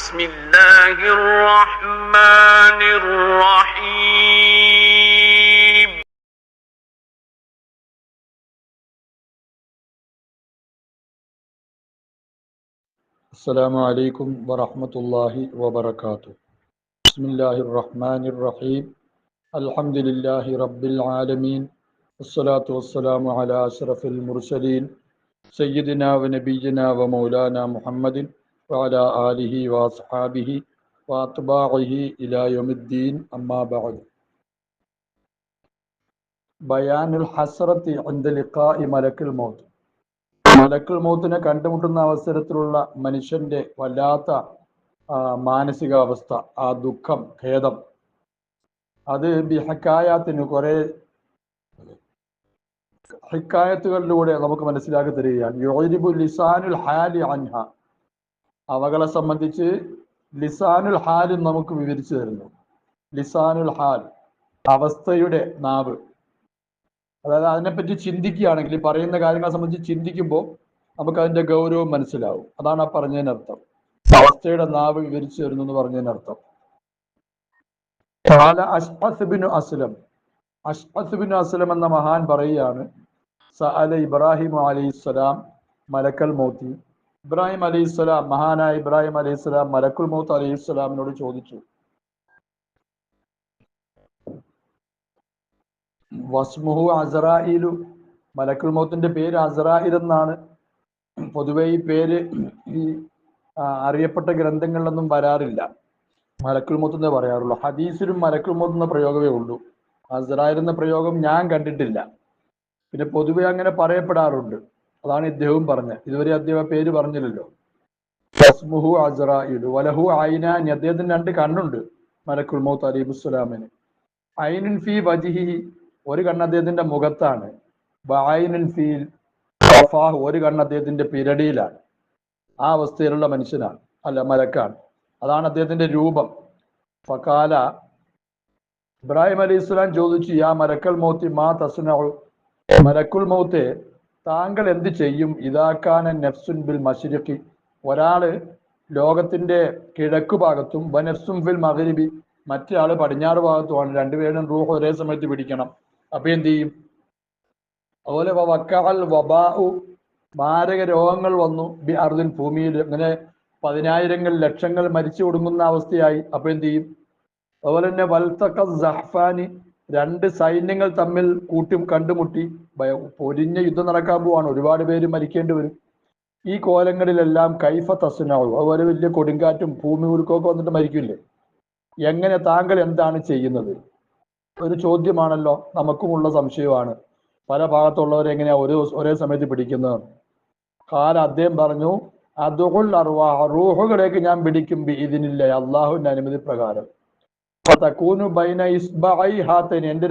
بسم الله الرحمن الرحيم السلام عليكم ورحمة الله وبركاته. بسم الله الرحمن الرحيم. الحمد لله رب العالمين. والصلاة والسلام على أشرف المرسلين سيدنا ونبينا ومولانا محمد وعلى آله وأصحابه وأتباعه إلى يوم الدين. أما بعد. بيان الحسرة عند لقاء ملك الموت. മലക്കുൽ മൗത്തിനെ കണ്ടുമുട്ടുന്ന അവസരത്തിലുള്ള മനുഷ്യന്റെ വല്ലാത്ത മാനസികാവസ്ഥ, ആ ദുഃഖം, ഖേദം, അത് ബിഹക്കായത്തിന് കുറെ ഹിക്കായത്തുകളിലൂടെ നമുക്ക് മനസ്സിലാക്കി തരികയാണ്. യുഅരിബു ലിസാനുൽ ഹാലി അൻഹ, അവകളെ സംബന്ധിച്ച് ലിസാനുൽ ഹാലും നമുക്ക് വിവരിച്ചു തരുന്നു. ലിസാനുൽ ഹാൽ, അവസ്ഥയുടെ നാവ്. അതായത് അതിനെപ്പറ്റി ചിന്തിക്കുകയാണെങ്കിൽ, പറയുന്ന കാര്യങ്ങളെ സംബന്ധിച്ച് ചിന്തിക്കുമ്പോൾ നമുക്ക് അതിന്റെ ഗൗരവം മനസ്സിലാവും. അതാണ് ആ പറഞ്ഞതിനർത്ഥം. അവസ്ഥയുടെ നാവ് വിവരിച്ചു തരുന്നു എന്ന് പറഞ്ഞതിനർത്ഥം. അഷ്അസ് ബിനു അസ്ലം എന്ന മഹാൻ പറയുകയാണ്, സഅല ഇബ്രാഹിം അലൈഹിസ്സലാം മലക്കൽ മൗത്തി. ഇബ്രാഹിം അലൈഹിസ്സലാം, മഹാനായ ഇബ്രാഹിം അലൈഹിസ്സലാം മലക്കുൽ മൗത്ത് അലൈഹിസ്സലാമിനോട് ചോദിച്ചു. വസ്മുഹു അസ്റായിലു, മലക്കുൽ മൗത്തിന്റെ പേര് അസ്റായിൽ എന്നാണ്. പൊതുവെ ഈ പേര് ഈ അറിയപ്പെട്ട ഗ്രന്ഥങ്ങളിലൊന്നും വരാറില്ല. മലക്കുൽ മൗത്ത് എന്നേ പറയാറുള്ളൂ. ഹദീസിലും മലക്കുൽ മൗത്ത് എന്ന പ്രയോഗമേ ഉള്ളൂ. അസ്റായിൽ എന്ന പ്രയോഗം ഞാൻ കണ്ടിട്ടില്ല. പിന്നെ പൊതുവെ അങ്ങനെ പറയപ്പെടാറുണ്ട്. അതാണ് ഇദ്ദേഹവും പറഞ്ഞത്. ഇതുവരെ അദ്ദേഹം പേര് പറഞ്ഞില്ലല്ലോ. വസ്മുഹു അസ്റായിലു വലഹു ഐനാനി, അദ്ദേഹത്തിന് രണ്ട് കണ്ണുണ്ട് മലക്കുൽ മൗത്ത് അലൈഹിസ്സലാമിന്. ഐനുൻ ഫീ വജ്ഹിഹി, ഒരു കണ്ണ് അദ്ദേഹത്തിന്റെ മുഖത്താണ്. ബഅൈനുൻ ഫീ ഖഫാഹ്, ഒരു കണ്ണ് അദ്ദേഹത്തിന്റെ പിരടിയിലാണ്. ആ അവസ്ഥയിലുള്ള മനുഷ്യനാണ്, അല്ല മലക്കാണ്. അതാണ് അദ്ദേഹത്തിന്റെ രൂപം. ഫഖാല, ഇബ്രാഹിം അലൈഹിസ്സലാം ചോദിച്ചു, യാ മലക്കൽ മൗത്തി മാ തസ്നഉ, മലക്കുൽ മൗത്തെ താങ്കൾ എന്ത് ചെയ്യും? ഇദാകാന നഫ്സുൻ ബിൽ മശ്രിഖി, ഒരാള് ലോകത്തിന്റെ കിഴക്കു ഭാഗത്തും വനഫ്സുൻ ഫിൽ മഗ്രിബി, മറ്റേ ആള് പടിഞ്ഞാറ് ഭാഗത്തുമാണ്. രണ്ടുപേരും റൂഹ് ഒരേ സമയത്ത് പിടിക്കണം. അപ്പൊ എന്ത് ചെയ്യും? അതുപോലെ വക്കഅൽ വബാഉ, മാരക രോഗങ്ങൾ വന്നു ബി അർദിൻ, ഭൂമിയിൽ ഇങ്ങനെ 10,000 ലക്ഷങ്ങൾ മരിച്ചു കൊടുങ്ങുന്ന അവസ്ഥയായി. അപ്പൊ എന്ത് ചെയ്യും? അതുപോലെ തന്നെ വൽതഖ സഹ്ഫാനി, രണ്ട് സൈന്യങ്ങൾ തമ്മിൽ കണ്ടുമുട്ടി, പൊരിഞ്ഞ യുദ്ധം നടക്കാൻ പോവാണ്, ഒരുപാട് പേര് മരിക്കേണ്ടി വരും. ഈ കോലങ്ങളിലെല്ലാം കൈഫ തസ്നഉ, അതുപോലെ വലിയ കൊടുങ്കാറ്റും ഭൂമി ഉരുക്കമൊക്കെ വന്നിട്ട് മരിക്കില്ലേ, എങ്ങനെ, താങ്കൾ എന്താണ് ചെയ്യുന്നത്? ഒരു ചോദ്യമാണല്ലോ, നമുക്കുമുള്ള സംശയമാണ്. പല ഭാഗത്തുള്ളവരെ എങ്ങനെയാ ഒരേ സമയത്ത് പിടിക്കുന്നത്? കാല, അദ്ദേഹം പറഞ്ഞു, അദ്ഉൽ അർവാഹ, റൂഹുകളേക്ക് ഞാൻ പിടിക്കും, ബിഇദ്നില്ല, അല്ലാഹുവിന്റെ അനുമതി പ്രകാരം. ഫതകൂനു ബൈന ഇസ്ബഅൈ ഹാതൈൻ, എൻ്റെ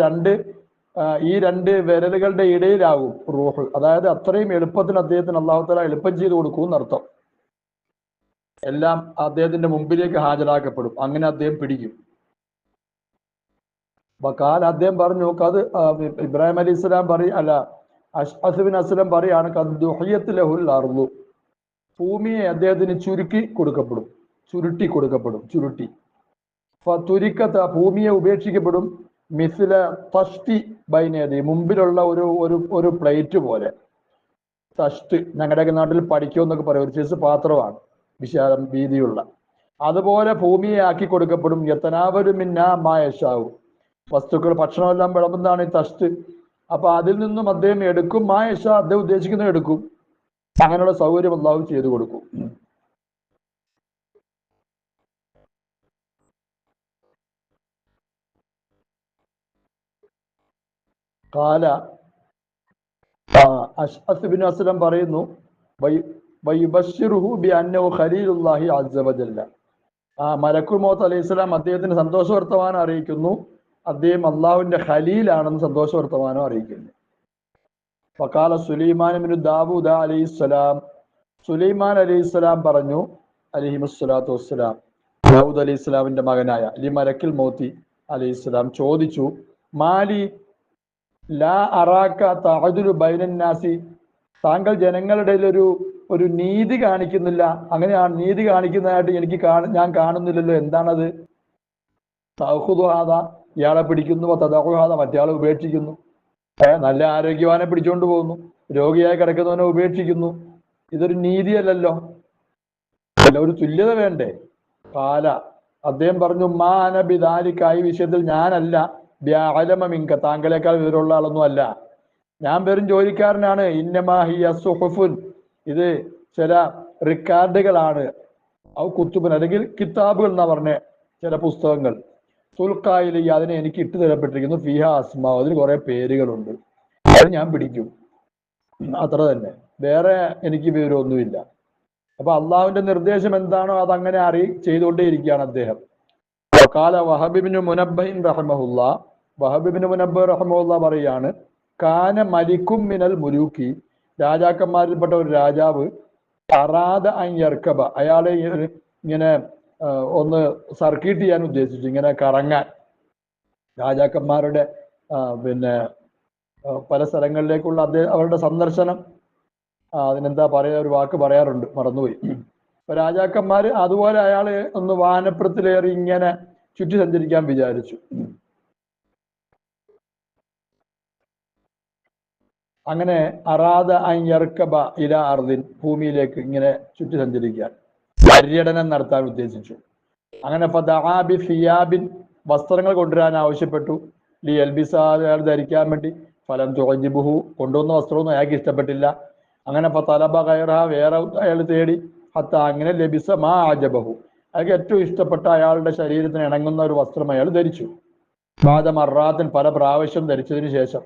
ഈ രണ്ട് വിരലുകളുടെ ഇടയിലാകും റൂഹ്. അതായത് അത്രയും എളുപ്പത്തിൽ അദ്ദേഹത്തിന് അല്ലാഹു തആല എളുപ്പം ചെയ്തു കൊടുക്കും എന്നർത്ഥം. എല്ലാം അദ്ദേഹത്തിന്റെ മുമ്പിലേക്ക് ഹാജരാക്കപ്പെടും. അങ്ങനെ അദ്ദേഹം പിടിക്കും. കാല, അദ്ദേഹം പറഞ്ഞു, അത് ഇബ്രാഹിം അലൈഹി സ്വലാം അഷ്അസ് ബിൻ അസ്ലം പറയാണ്, ഖദ്ദുഹിയത് ലഹുൽ അർളു, ഭൂമിയെ അദ്ദേഹത്തിന് ചുരുട്ടി കൊടുക്കപ്പെടും. ഫതുരിക്കത, ഭൂമിയെ ഉപേക്ഷിക്കപ്പെടും. മിസ്ല തഷ്തി ബൈനയദി, മുമ്പിലുള്ള ഒരു പ്ലേറ്റ് പോലെ. തഷ്ട് ഞങ്ങളുടെയൊക്കെ നാട്ടിൽ പഠിക്കുമെന്നൊക്കെ പറയും, ഒരു ചെസ് പാത്രമാണ്, വിശാലം വീതിയുള്ള. അതുപോലെ ഭൂമിയെ ആക്കി കൊടുക്കപ്പെടും. യതനാവലു മിന്നാ മാ യശാഉ, വസ്തുക്കൾ, ഭക്ഷണമെല്ലാം വിളമ്പുന്നതാണ് ഈ തഷ്ട്. അപ്പൊ അതിൽ നിന്നും അദ്ദേഹം എടുക്കും. മാ യശാ, അദ്ദേഹം ഉദ്ദേശിക്കുന്നത് എടുക്കും. അങ്ങനെയുള്ള സൗകര്യം അല്ലാഹു ചെയ്തു കൊടുക്കും. കാല, അഷ്അസ് ബിൻ അസ്ലം പറയുന്നു, വയുബശ്ശിറുഹു ബിഅന്നഹു ഖലീലുല്ലാഹി അസ്സ വജല്ല, മലക്കുൽ മൗത്ത് അലൈഹിസ്സലാം അദ്ദേഹത്തിന് സന്തോഷ വർത്തമാനം അറിയിക്കുന്നു, അദ്ദേഹം അള്ളാഹുവിന്റെ ഖലീലാണെന്ന് സന്തോഷ വർത്തമാനം അറിയിക്കുന്നു. ഫഖാല സുലൈമാൻ ഇബ്നു ദാവൂദ അലൈഹിസ്സലാം, സുലൈമാൻ അലൈഹിസ്സലാം പറഞ്ഞു, അലൈഹിസ്സലാത്തു വസ്സലാം, ദാവൂദ് അലൈഹിസ്സലാമിന്റെ മകനായ മലക്കുൽ മൗത്തി അലൈഹിസ്സലാം ചോദിച്ചു, മാലി ലാ അറാക തഅദുലു ബൈനൻ നാസി, താങ്കൾ ജനങ്ങളുടെ ഒരു ഒരു നീതി കാണിക്കുന്നില്ല. അങ്ങനെയാണ് നീതി കാണിക്കുന്നതായിട്ട് ഞാൻ കാണുന്നില്ലല്ലോ. എന്താണത്? തൗഹുദുഹാദ, ഇയാളെ പിടിക്കുന്നു, തദഹുഹാദ, മറ്റേയാളെ ഉപേക്ഷിക്കുന്നു. നല്ല ആരോഗ്യവാനെ പിടിച്ചുകൊണ്ട് പോകുന്നു, രോഗിയായി കിടക്കുന്നവനെ ഉപേക്ഷിക്കുന്നു. ഇതൊരു നീതിയല്ലല്ലോ. അല്ല, ഒരു തുല്യത വേണ്ടേ? കാല, അദ്ദേഹം പറഞ്ഞു, മാ അനബിദാലിക്കായി വിഷയത്തിൽ ഞാനല്ല ബ്യാഅലമമിൻക, താങ്കളെക്കാൾ വിവരമുള്ള ആളൊന്നും അല്ല, ഞാൻ വെറും ജോലിക്കാരനാണ്. ഇന്നമാഹിയ സുഹുഫുൻ, ഇത് ചില റിക്കാർഡുകളാണ്. ഔ കുത്തുബൻ, അല്ലെങ്കിൽ കിതാബുകൾ എന്നാ പറഞ്ഞ ചില പുസ്തകങ്ങൾ. സുൽഖായിൽ അതിനെ എനിക്ക് ഇട്ടു തരപ്പെട്ടിരിക്കുന്നു. ഫിഹ അസ്മാ, അതിന് കുറെ പേരുകളുണ്ട്, അത് ഞാൻ പിടിക്കും, അത്ര തന്നെ. വേറെ എനിക്ക് വിവരമൊന്നുമില്ല. അപ്പൊ അള്ളാഹുവിന്റെ നിർദ്ദേശം എന്താണോ അതങ്ങനെ ചെയ്തുകൊണ്ടേയിരിക്കുകയാണ് അദ്ദേഹം. കാല വഹബിബിന് മുനബ്ബഹിൻ റഹ്മഹുല്ലാ, വഹബിബിന് മുനബ്ബ റഹ്മഹുല്ലാ പറയാണ്, കാന മലിക്കും മിനൽ മുലൂക്കി, രാജാക്കന്മാരിൽപ്പെട്ട ഒരു രാജാവ്, അറാദ അൻ യർക്കബ, അയാളെ ഇങ്ങനെ ഒന്ന് സർക്കീട്ട് ചെയ്യാൻ ഉദ്ദേശിച്ചു, ഇങ്ങനെ കറങ്ങാൻ. രാജാക്കന്മാരുടെ പിന്നെ പല സ്ഥലങ്ങളിലേക്കുള്ള അവരുടെ സന്ദർശനം, അതിനെന്താ പറയാ, ഒരു വാക്ക് പറയാറുണ്ട്, മറന്നുപോയി. അപ്പൊ രാജാക്കന്മാര് അതുപോലെ അയാള് ഒന്ന് വാനപ്രത്തിലേറി ഇങ്ങനെ ചുറ്റി സഞ്ചരിക്കാൻ വിചാരിച്ചു. അങ്ങനെ അറാദ അൻ യർക്കബ ഇല അർദിൻ, ഭൂമിയിലേക്ക് ഇങ്ങനെ ചുറ്റി സഞ്ചരിക്കാൻ, പര്യടനം നടത്താൻ ഉദ്ദേശിച്ചു. അങ്ങനെ ഫദആ ബി ഫിയാബിൻ, വസ്ത്രങ്ങൾ കൊണ്ടുവരാൻ ആവശ്യപ്പെട്ടു. ലി എൽബിസ, അയാൾ ധരിക്കാൻ വേണ്ടി. ഫലം തുഅജിബുഹു, കൊണ്ടുവന്ന വസ്ത്രമൊന്നും അയാൾക്ക് ഇഷ്ടപ്പെട്ടില്ല. അങ്ങനെ ഫതലബ ഗൈറഹ, വേറെ അയാൾ തേടി. ഹത്ത, അങ്ങനെ ലബിസ മാ അജബഹു, അയാൾക്ക് ഏറ്റവും ഇഷ്ടപ്പെട്ട, അയാളുടെ ശരീരത്തിന് ഇണങ്ങുന്ന ഒരു വസ്ത്രം അയാൾ ധരിച്ചു. ബാദ മറാത്തിൻ, പല പ്രാവശ്യം ധരിച്ചതിന് ശേഷം.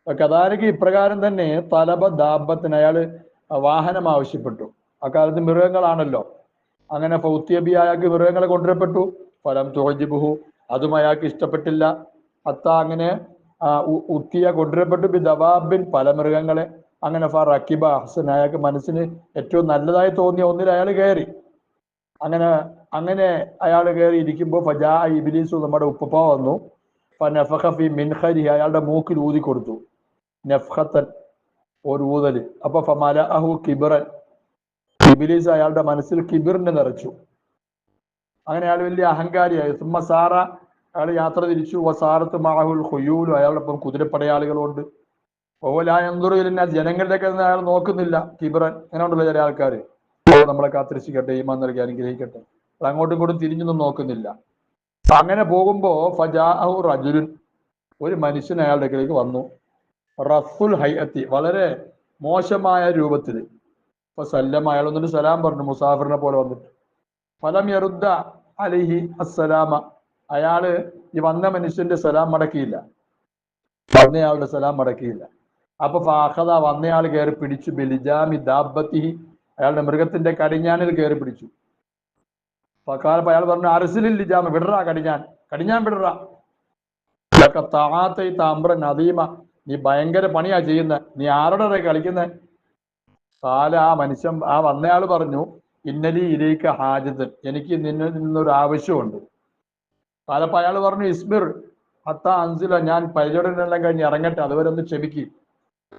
കഥാലിക്ക് ഇപ്രകാരം തന്നെ തലബ ദാബത്തിന്, അയാൾ വാഹനം ആവശ്യപ്പെട്ടു. അക്കാലത്ത് മൃഗങ്ങളാണല്ലോ. അങ്ങനെ ഫൗത്യബി, അയാൾക്ക് മൃഗങ്ങളെ കൊണ്ടുവരപ്പെട്ടു. ഫലം തുഅജിബുഹു, അതും അയാൾക്ക് ഇഷ്ടപ്പെട്ടില്ല. ഹത്ത, അങ്ങനെ ഉത്തിയ, കൊണ്ടുവരപ്പെട്ടു. ബി ദവാബിൻ, പല മൃഗങ്ങളെ. അങ്ങനെ റക്കിബ ഹസൻ, അയാൾക്ക് മനസ്സിന് ഏറ്റവും നല്ലതായി തോന്നിയ ഒന്നിൽ അയാൾ കയറി. അങ്ങനെ അയാൾ കയറി ഇരിക്കുമ്പോൾ ഫജാ ഇബ്ലീസു, നമ്മുടെ ഉപ്പപ്പ വന്നു. ഫനഫഖ ഫി മിൻഖരി, അയാളുടെ മൂക്കിൽ ഊതി കൊടുത്തു. നഫ്ഖത്തൻ, ഒരു ഊതല്. അപ്പൊ ഫമലഅഹു കിബ്റൻ, ഇബ്ലീസ് അയാളുടെ മനസ്സിൽ കിബിറിനെ നിറച്ചു. അങ്ങനെ അയാൾ വലിയ അഹങ്കാരിയായി. സുമ്മ സാറ, അയാൾ യാത്ര തിരിച്ചു. വസാറത്ത് മഅഹുൽ ഖുയൂലു, അയാളോടൊപ്പം കുതിരപ്പടയാളികളുണ്ട്. ഓലായന്തുറിലിന, ജനങ്ങളിലേക്ക് അയാൾ നോക്കുന്നില്ല. കിബിറൻ, അങ്ങനെ ഉണ്ടല്ലോ ചില ആൾക്കാർ, നമ്മളെ കാത്തിരിച്ചിക്കട്ടെ, ഈമാൻ നൽകി അനുഗ്രഹിക്കട്ടെ, അത് അങ്ങോട്ടും ഇങ്ങോട്ടും തിരിഞ്ഞൊന്നും നോക്കുന്നില്ല. അങ്ങനെ പോകുമ്പോ ഫജാഅഹു റജുലുൻ, ഒരു മനുഷ്യൻ അയാളുടെ അടുക്കലേക്ക് വന്നു. റഫുൽ ഹൈഅത്തി, വളരെ മോശമായ രൂപത്തിൽ. ഇപ്പൊ സല്ലം, അയാൾ ഒന്നിട്ട് സലാം പറഞ്ഞു, മുസാഫിറിനെ പോലെ വന്നിട്ട്. ഫലം യറുദ്ദ അലൈഹി അസ്സലാമ, അയാള് ഈ വന്ന മനുഷ്യന്റെ സലാം മടക്കിയില്ല, വന്നയാളുടെ സലാം മടക്കിയില്ല. അപ്പൊ ഫാഖദ, വന്നയാൾ കയറി പിടിച്ചു. ബിലിജാമി ദാബത്തിഹി, അയാളുടെ മൃഗത്തിന്റെ കടിഞ്ഞാനിൽ കയറി പിടിച്ചു. ഫഖാല, അയാൾ പറഞ്ഞു, അർസിലിൽ ലിജാമ, വിടറാ കടിഞ്ഞാൻ വിടറാ. താമ്പ്രൻ അദീമ, നീ ഭയങ്കര പണിയാ ചെയ്യുന്നത്, നീ ആരോടെ കളിക്കുന്നത്? കാല, ആ മനുഷ്യൻ, ആ വന്നയാൾ പറഞ്ഞു, ഇന്നലി ഇലൈക ഹാജത്തൻ, എനിക്ക് നിന്നിൽ നിന്നൊരു ആവശ്യമുണ്ട്. കാലപ്പ അയാൾ പറഞ്ഞു, ഇസ്ബിർ ഹത്ത അൻസില, ഞാൻ പര്യടനെല്ലാം കഴിഞ്ഞ് ഇറങ്ങട്ടെ, അതുവരെ ഒന്ന് ക്ഷമിക്ക്.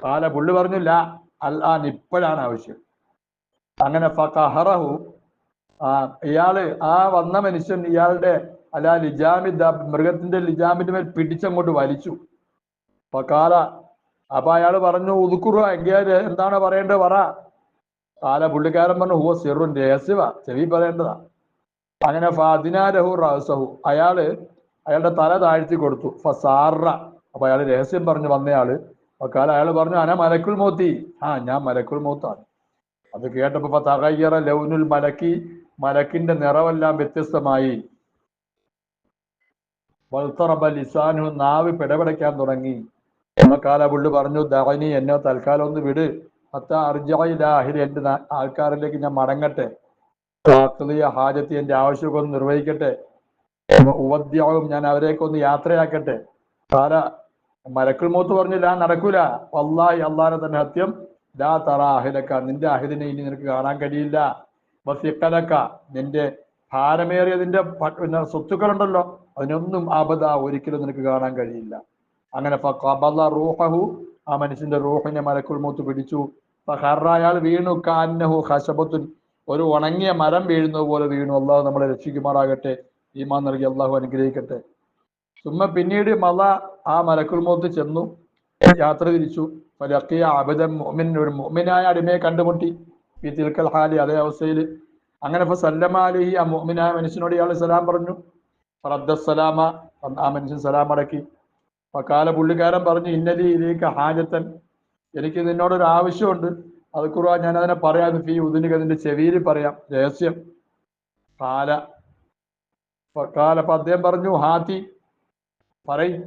കാല, പുള്ളി പറഞ്ഞു, ലാ അൽ ആൻ, ഇപ്പോഴാണ് ആവശ്യം. അങ്ങനെ ഫഖഹറഹു, ഇയാള്, ആ വന്ന മനുഷ്യൻ ഇയാളുടെ ലിജാമി, മൃഗത്തിന്റെ ലിജാമിന്റെ മേൽ പിടിച്ചങ്ങോട്ട് വലിച്ചു. ഫഖാല, അപ്പൊ അയാൾ പറഞ്ഞു, ഉദ്കുറ, എങ്കിൽ എന്താണ് പറയേണ്ടത് പറ. കാല, പുള്ളിക്കാരൻ പറഞ്ഞു, ഹുവ സിറുൻ, രഹസ്യവാ, ചെവി പറയേണ്ടതാ. അങ്ങനെ ഫാദിനാലഹു റഅസഹു, അയാളുടെ തല താഴ്ത്തി കൊടുത്തു. ഫസാറ, അപ്പൊ അയാൾ രഹസ്യം പറഞ്ഞു വന്നയാള്. കാല, അയാൾ പറഞ്ഞു, അന മലക്കുൽ മൗത്തി, ഞാൻ മലക്കുൽ മൗത്താണ്. അത് കേട്ടപ്പോ തഗയ്യറ ലൗനുൽ മലക്കി, മലക്കിന്റെ നിറമെല്ലാം വ്യത്യസ്തമായി. വൽതറബ ലിസാനു, നാവ് പിടപെടയ്ക്കാൻ തുടങ്ങി. കാല, പുള്ളി പറഞ്ഞു, ദഅനി, എന്നെ തൽക്കാലം ഒന്ന് വിട്. ഹത്ത അർജിഅ ഇലാ അഹ്ലി, എന്റെ ആൾക്കാരിലേക്ക് ഞാൻ മടങ്ങട്ടെ. ഹാജത്തി, എന്റെ ആവശ്യമൊക്കെ ഒന്ന് നിർവഹിക്കട്ടെ. ഉവദ്യവും, ഞാൻ അവരെയൊക്കെ യാത്രയാക്കട്ടെ. കാല, മലക്കുൽ മൗത്ത് പറഞ്ഞില്ല, നടക്കൂല. വല്ലാഹി, അല്ലാഹുവിനെ തന്നെ സത്യം, ലാ തറ അഹ്ലക, നിന്റെ അഹ്ലിനെ ഇനി നിനക്ക് കാണാൻ കഴിയില്ല. വസിഖലക, നിന്റെ ഭാരമേറിയതിന്റെ സ്വത്തുക്കളുണ്ടല്ലോ, അതിനൊന്നും അബദ, ഒരിക്കലും നിനക്ക് കാണാൻ കഴിയില്ല. അങ്ങനെ ഫഖബല റൂഹഹു, ആ മനുഷ്യന്റെ റൂഹിനെ മലക്കുൽ മൗത്ത് പിടിച്ചു. അയാൾ വീണു കാന്നഹു ഖശബത്തുൻ, ഒരു ഉണങ്ങിയ മരം വീഴുന്നത് പോലെ വീണു. അള്ളാഹു നമ്മളെ രക്ഷിക്കുമാറാകട്ടെ, ഈമാൻ നൽകി അള്ളാഹു അനുഗ്രഹിക്കട്ടെ. പിന്നീട് മല ആ മലക്കുൽ മൗത്ത് ചെന്നു, യാത്ര തിരിച്ചു. ഫലഖിയ അബദൻ മുഅ്മിൻ, ഒരു മുഅ്മിനായ അടിമയെ കണ്ടുമുട്ടി. ഈ തിൽക്കൽ ഹാലി, അതേ അവസ്ഥയിൽ. അങ്ങനെ ഫസല്ലമ അലൈഹി, ആ മുഅ്മിനായ മനുഷ്യനോട് ഇയാൾ സലാം പറഞ്ഞു. ഫറദ്ദസ്സലാമ, ആ മനുഷ്യൻ സലാം അടക്കി. ഫക്കാല, പുള്ളിക്കാരൻ പറഞ്ഞു, ഇന്നലി ഇലൈക ഹാജത്തൻ, എനിക്ക് നിന്നോടൊരു ആവശ്യമുണ്ട്. അത് ഖുർആൻ, ഞാൻ അതിനെ പറയാം. ഫീ ഉദുനിക, നിന്റെ ചെവിയിൽ പറയാം, രഹസ്യം. കാല ഫക്കാല, അപ്പൊ അദ്ദേഹം പറഞ്ഞു, ഹാത്തി, പറയും.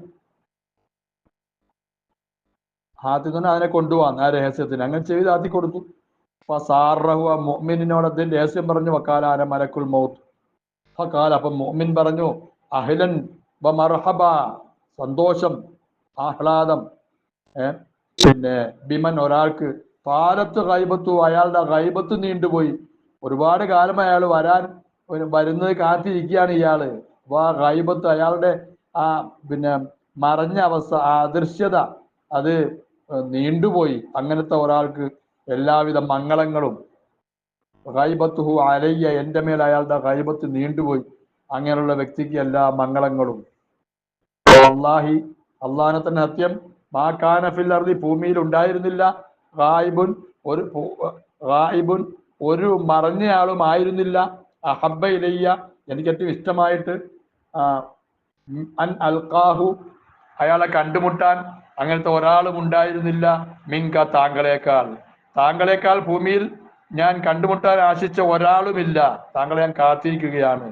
ഹാത്തി തന്നെ അതിനെ കൊണ്ടുപോകാൻ, ആ രഹസ്യത്തിന്. അങ്ങനെ ചെവി താത്തി കൊടുത്തു. ഫസാറഹു, ആ മുഅ്മിനോട് അദ്ദേഹം രഹസ്യം പറഞ്ഞു. വക്കാല അന മലക്കുൽ മൗത്ത്. ഫക്കാല, അപ്പൊ മുഅ്മിൻ പറഞ്ഞു, അഹ്ലൻ വ മർഹബ, സന്തോഷം, ആഹ്ലാദം. പിന്നെ ബിമൻ, ഒരാൾക്ക്, പാലത്ത് ഗൈബത്തു, അയാളുടെ ഗൈബത്ത് നീണ്ടുപോയി. ഒരുപാട് കാലം അയാൾ വരുന്നത് കാത്തിരിക്കുകയാണ് ഇയാള്. അപ്പൊ ആ ഗൈബത്ത്, അയാളുടെ ആ പിന്നെ മറഞ്ഞ അവസ്ഥ, ആ അദൃശ്യത, അത് നീണ്ടുപോയി. അങ്ങനത്തെ ഒരാൾക്ക് എല്ലാവിധ മംഗളങ്ങളും. ഗൈബത്തുഹു അലയ്യ, എൻ്റെ മേൽ അയാളുടെ ഗൈബത്ത് നീണ്ടുപോയി. അങ്ങനെയുള്ള വ്യക്തിക്ക് എല്ലാ മംഗളങ്ങളും. അല്ലാഹി, അള്ളാഹിനെ തന്നെ സത്യം, മാ കാന ഫിൽ അർദി, ഭൂമിയിൽ ഉണ്ടായിരുന്നില്ല, ഗായിബുൻ, ഒരു മറഞ്ഞയാളും ആയിരുന്നില്ല, അഹബ്ബ ഇലയ്യ, എനിക്ക് ഏറ്റവും ഇഷ്ടമായിട്ട്, അൻ അൽഖാഹു, അയാളെ കണ്ടുമുട്ടാൻ, അങ്ങനത്തെ ഒരാളും ഉണ്ടായിരുന്നില്ല, മിങ്ക, താങ്കളെക്കാൾ ഭൂമിയിൽ ഞാൻ കണ്ടുമുട്ടാൻ ആശിച്ച ഒരാളുമില്ല, താങ്കളെ ഞാൻ കാത്തിരിക്കുകയാണ്.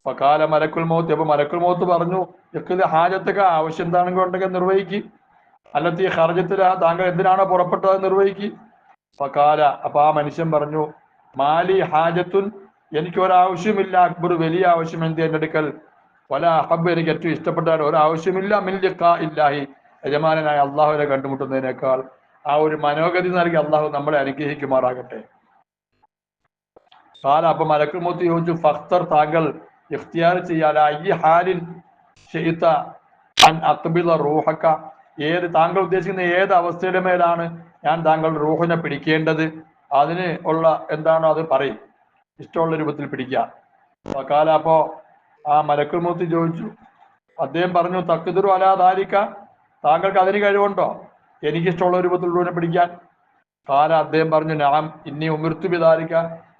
ഫകാല മലക്കുൽ മൗത്ത്, അപ്പൊ മലക്കുൽ മൗത്ത് പറഞ്ഞു, യഖ്ദി ഹാജത്തക, ആവശ്യം എന്താണെങ്കിൽ ഉണ്ടെങ്കിൽ നിർവഹിക്ക്. അല്ലത്തി ഖർജത്തില, താങ്കൾ എന്തിനാണോ പുറപ്പെട്ടത് നിർവഹിക്ക്. ഫകാല, അപ്പൊ ആ മനുഷ്യൻ പറഞ്ഞു, മാലി ഹാജത്തുൻ, എനിക്ക് ഒരാവശ്യമില്ല, അക്ബർ, വലിയ ആവശ്യം എന്ത് എൻ്റെ അടുക്കൽ, വല അഹബ്, എനിക്ക് ഏറ്റവും ഇഷ്ടപ്പെട്ട ഒരാവശ്യമില്ല, മിൻ ലിഖാ ഇല്ലാഹി, യജമാനായ അള്ളാഹുവിനെ കണ്ടുമുട്ടുന്നതിനേക്കാൾ. ആ ഒരു മനോഗതി നൽകി അള്ളാഹു നമ്മളെ അനുഗ്രഹിക്കുമാറാകട്ടെ. കാല, അപ്പൊ മലക്കുൽ മൗത്ത് ചോദിച്ചു, ഫഖ്തർ, താങ്കൾ ഇഖ്തിയാർ ചെയ്യാല, ഈ ഹാലിൻ ഷെയ്ത അൻ അഖ്ബില റൂഹക, താങ്കൾ ഉദ്ദേശിക്കുന്ന ഏത് അവസ്ഥയുടെ മേലാണ് ഞാൻ താങ്കളുടെ റൂഹിനെ പിടിക്കേണ്ടത്, അതിന് ഉള്ള എന്താണോ അത് പറയും, ഇഷ്ടമുള്ള രൂപത്തിൽ പിടിക്കുക. കാല, അപ്പോ ആ മലക്കുൽ മൗത്ത് ചോദിച്ചു, അദ്ദേഹം പറഞ്ഞു, തഖ്ദിറു അലാ ദാലിക, താങ്കൾക്ക് അതിന് കഴിവുണ്ടോ എനിക്കിഷ്ടമുള്ള രൂപത്തിൽ റൂഹിനെ പിടിക്കാൻ. കാല, അദ്ദേഹം പറഞ്ഞു, നഅം ഇന്നി ഉമിർതു ബിദാലിക,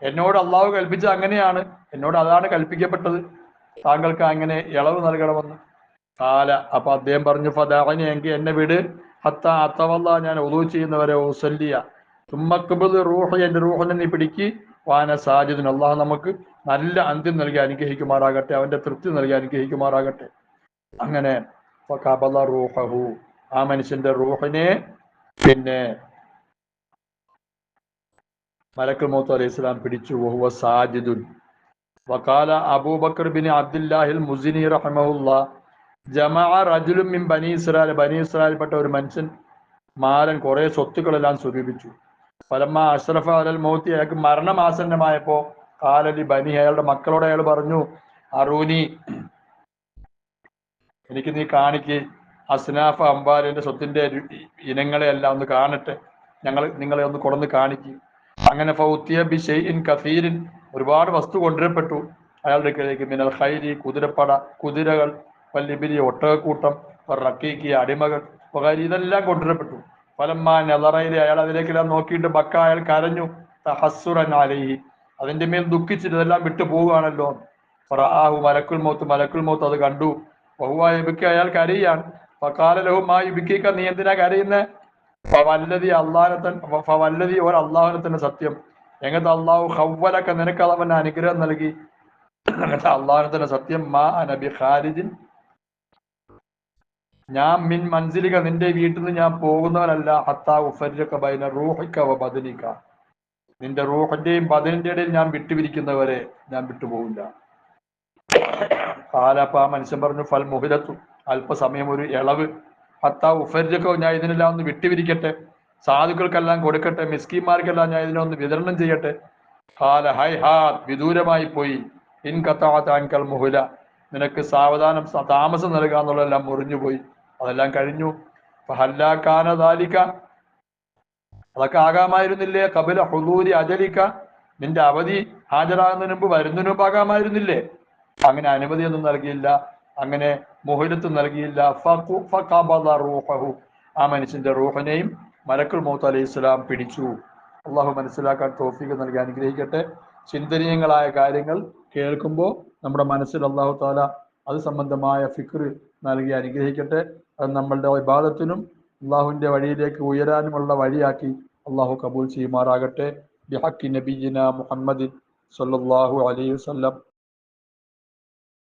എന്നോട് അള്ളാഹു കൽപ്പിച്ചത് അങ്ങനെയാണ്, എന്നോട് അതാണ് കൽപ്പിക്കപ്പെട്ടത്, താങ്കൾക്ക് അങ്ങനെ ഇളവ് നൽകണമെന്ന്. കാല, അപ്പൊ അദ്ദേഹം പറഞ്ഞു, ഫദഅനി, എങ്കിൽ എന്നെ വിട്, ഹത്താ അത്തവല്ല, ഞാൻ ഉളൂ ചെയ്യുന്നവരെ, ഉസല്ലിയ, തുമ്മഖ്ബിദ് റൂഹ്, എൻ്റെ റൂഹിനെ നീ പിടിക്ക്, വാന സാജിദുൻ, അള്ളാഹു നമുക്ക് നല്ല അന്ത്യം നൽകി അനുഗ്രഹിക്കുമാറാകട്ടെ, അവന്റെ തൃപ്തി നൽകി അനുഗ്രഹിക്കുമാറാകട്ടെ. അങ്ങനെ ഫഖബല റൂഹഹു, ആ മനുഷ്യന്റെ റൂഹിനെ പിന്നെ മലക്കുൽ മൗത്ത് അലൈഹി സ്വലാം പിടിച്ചു. വഹുവ സാജിദുൻ. വഖാല അബൂബക്കർ ബിൻ അബ്ദുല്ലാഹിൽ മുസിനി റഹിമഹുല്ലാ, ജമഅ റജുലുൻ മിൻ ബനി ഇസ്രായേൽ, ബനി ഇസ്രായേൽപ്പെട്ട ഒരു മനുഷ്യൻ, മാലൻ, കുറെ സ്വത്തുക്കളെല്ലാം സ്വരൂപിച്ചു. ഫലമ്മ അഷ്റഫ അലൽ മൗത്തി, അയാൾക്ക് മരണമാസന്നമായപ്പോ, കാലലി ബനി, അയാളുടെ മക്കളോട് അയാൾ പറഞ്ഞു, അറൂനി, എനിക്ക് നീ കാണിക്ക്, അസ്നാഫ അംബാലിന്റെ സ്വത്തിന്റെ ഇനങ്ങളെയെല്ലാം ഒന്ന് കാണട്ടെ, നിങ്ങളെ ഒന്ന് കൊണ്ടുവന്ന് കാണിക്ക്. അങ്ങനെ ഫൗത്തിയ ബി ഷൈഇൻ കസീരിൻ, ഒരുപാട് വസ്തു കൊണ്ടുവരപ്പെട്ടു അയാളുടെ കയ്യിലേക്ക്. മിനൽ ഖൈരി, കുതിരകൾ, വല്ലിബിരി, ഒട്ടകക്കൂട്ടം, റക്കീക്കി, അടിമകൾ, വഗൈരി, ഇതെല്ലാം കൊണ്ടുവരപ്പെട്ടു. ഫലമ്മാ നളറയിലെ, അയാൾ അതിലേക്കെല്ലാം നോക്കിയിട്ട് ബക്ക, അയാൾ കരഞ്ഞു, തഹസ്സുറൻ അലൈഹി, അതിന്റെ മേൽ ദുഃഖിച്ചിട്ട് ഇതെല്ലാം വിട്ടു പോവുകയാണല്ലോ. ഫറആഹു മലക്കുൽ മൗത്ത് അത് കണ്ടു. വഹുവ യബ്കി, അയാൾ കരയാണ്. ഫഖാല ലഹു മാ യുബ്കിക, നീ എന്തിനാ കരയുന്നേ? ഫവല്ലദി, ഒരു അള്ളാഹുവിനെ തന്നെ സത്യം, എങ്ങനത്തെ അള്ളാഹു ഖവ്വലക, നിനക്ക് അവൻ അനുഗ്രഹം നൽകി, അങ്ങനത്തെ അള്ളാഹുവിനെ തന്നെ സത്യം, മാ അന ബി ഖാരിജിൻ, ഞാൻ മിൻ മൻസിലിക, നിന്റെ വീട്ടിൽ നിന്ന് ഞാൻ പോകുന്നവനല്ല, ഹത്താ ഉഫർരിഖ ബൈന റൂഹിക വ ബദനിക, നിന്റെ റൂഹിന്റെയും ബദനിന്റെ ഇടയിൽ ഞാൻ വിട്ടുപിരിക്കുന്നവരെ ഞാൻ വിട്ടുപോകില്ല. കാലപ്പ, ആ മനുഷ്യൻ പറഞ്ഞു, ഫൽ മുഹിലത്തു, അല്പസമയം, ഒരു ഇളവ്, ഹത്താ ഉഫർരിഖ, ഞാൻ ഇതിനെല്ലാം ഒന്ന് വിട്ടുപിരിക്കട്ടെ, സാധുക്കൾക്കെല്ലാം കൊടുക്കട്ടെ, മിസ്കിന്മാർക്കെല്ലാം ഞാൻ ഇതിനെ ഒന്ന് വിതരണം ചെയ്യട്ടെ. കാല, ഹൈ ഹാ, വിദൂരമായി പോയി, ഇൻ ഖതഅത അൻകൽ മുഹ്ല, നിനക്ക് സാവധാനം താമസം നൽകാന്നുള്ളതെല്ലാം മുറിഞ്ഞുപോയി, അതെല്ലാം കഴിഞ്ഞു. ഫഹല്ലാ കാന ദാലിക, അതൊക്കെ ആകാമായിരുന്നില്ലേ? കബില ഹുദൂരി അജലിക്ക, നിന്റെ അവധി ഹാജരാകുന്നതിന് മുമ്പ് വരുന്നതിന് മുമ്പ് ആകാമായിരുന്നില്ലേ? അങ്ങനെ അനുമതിയൊന്നും നൽകിയില്ല, അങ്ങനെ മുഹലത്ത് നൽകിയില്ല. റൂഹഹു, ആ മനുഷ്യന്റെ റൂഹിനെയും മലക്കുൽ മൗത്ത് അലൈഹി സ്വലാം പിടിച്ചു. അള്ളാഹു മനസ്സിലാക്കാൻ തൗഫീഖ് നൽകി അനുഗ്രഹിക്കട്ടെ. ചിന്തനീയങ്ങളായ കാര്യങ്ങൾ കേൾക്കുമ്പോൾ നമ്മുടെ മനസ്സിൽ അള്ളാഹു താല അത് സംബന്ധമായ ഫിക്ർ നൽകി അനുഗ്രഹിക്കട്ടെ. അത് നമ്മളുടെ ഇബാദത്തിനും അള്ളാഹുവിന്റെ വഴിയിലേക്ക് ഉയരാനുമുള്ള വഴിയാക്കി അള്ളാഹു കബൂൽ ചെയ്യുമാറാകട്ടെ. ബിഹഖി നബിയിന മുഹമ്മദ് സല്ലല്ലാഹു അലൈഹി വസല്ലം.